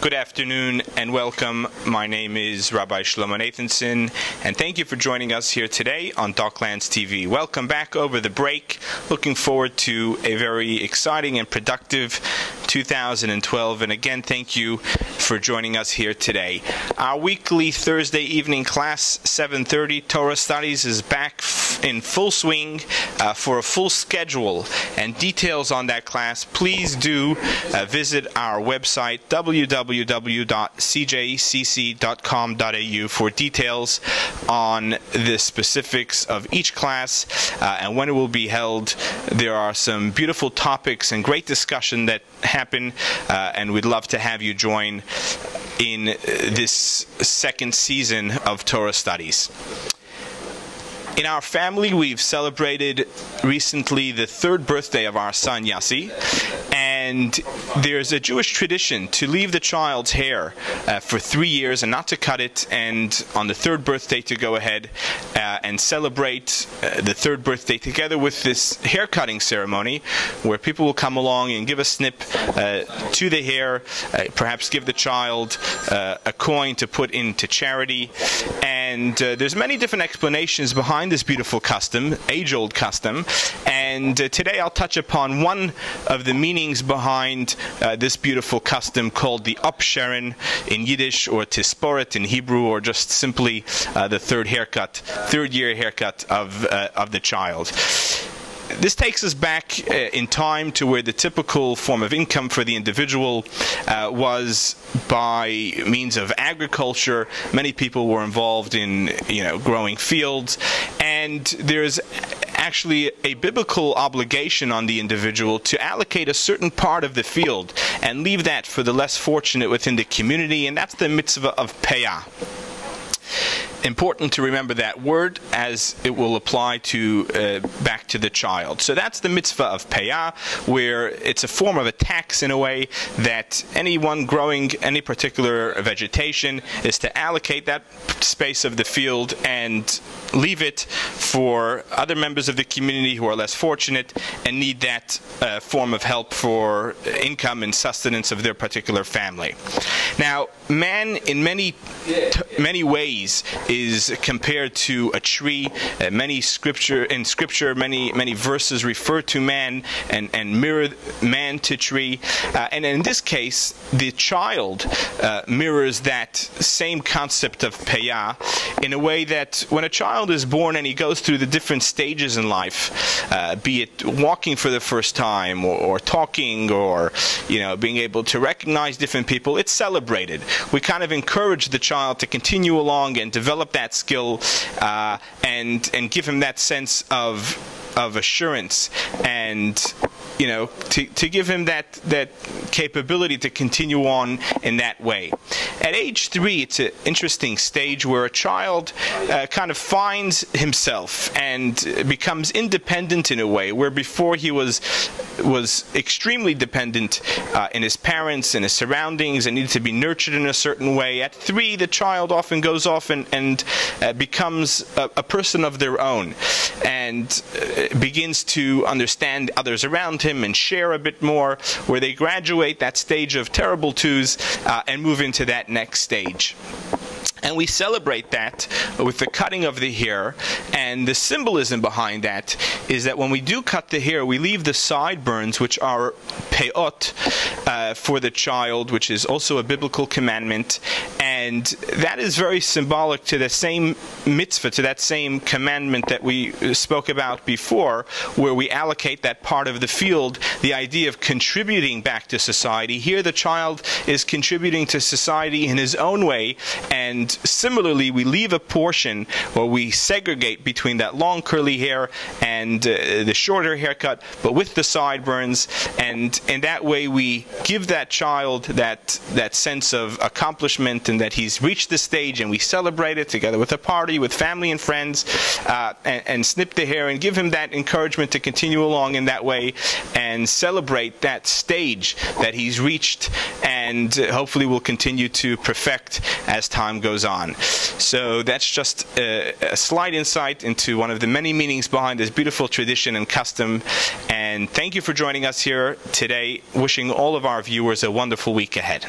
Good afternoon and welcome. My name is Rabbi Shlomo Nathanson, and thank you for joining us here today on Docklands TV. Welcome back over the break. Looking forward to a very exciting and productive 2012, and again, thank you for joining us here today. Our weekly Thursday evening class, 7:30, Torah Studies, is back in full swing for a full schedule, and details on that class, please do visit our website, www.cjcc.com.au, for details on the specifics of each class and when it will be held. There are some beautiful topics and great discussion that happen, and we'd love to have you join in this second season of Torah Studies. In our family, we've celebrated recently the third birthday of our son Yassi, and there's a Jewish tradition to leave the child's hair for 3 years and not to cut it, and on the third birthday to go ahead and celebrate the third birthday together with this hair cutting ceremony where people will come along and give a snip to the hair, perhaps give the child a coin to put into charity. And there's many different explanations behind this beautiful custom, age-old custom, and today I'll touch upon one of the meanings behind this beautiful custom called the upsheren in Yiddish, or tisporet in Hebrew, or just simply the third year haircut of the child. This takes us back in time to where the typical form of income for the individual was by means of agriculture. Many people were involved in, growing fields, and there's actually a biblical obligation on the individual to allocate a certain part of the field and leave that for the less fortunate within the community, and that's the mitzvah of payah. Important to remember that word as it will apply to back to the child. So that's the mitzvah of payah, where it's a form of a tax in a way that anyone growing any particular vegetation is to allocate that space of the field and leave it for other members of the community who are less fortunate and need that form of help for income and sustenance of their particular family. Now, man in many ways is compared to a tree. Many scripture many verses refer to man and mirror man to tree, and in this case the child mirrors that same concept of payah in a way that when a child is born and he goes through the different stages in life, be it walking for the first time or talking or being able to recognize different people, it's celebrated. We kind of encourage the child to continue along and develop that skill and give him that sense of assurance, and to give him that capability to continue on in that way. At age 3, it's an interesting stage where a child kind of finds himself and becomes independent in a way where before he was extremely dependent in his parents and his surroundings and needed to be nurtured in a certain way. At 3, the child often goes off and becomes a person of their own and begins to understand others around him and share a bit more, where they graduate that stage of terrible twos and move into that next stage. And we celebrate that with the cutting of the hair, and the symbolism behind that is that when we do cut the hair, we leave the sideburns, which are peot, for the child, which is also a biblical commandment, and that is very symbolic to the same mitzvah, to that same commandment that we spoke about before, where we allocate that part of the field, the idea of contributing back to society. Here the child is contributing to society in his own way, and similarly we leave a portion, or we segregate between that long curly hair and the shorter haircut, but with the sideburns, and in that way we give that child that sense of accomplishment and that he's reached the stage, and we celebrate it together with a party with family and friends, and snip the hair and give him that encouragement to continue along in that way and celebrate that stage that he's reached, and hopefully will continue to perfect as time goes on. So that's just a slight insight into one of the many meanings behind this beautiful tradition and custom, and thank you for joining us here today. Wishing all of our viewers a wonderful week ahead.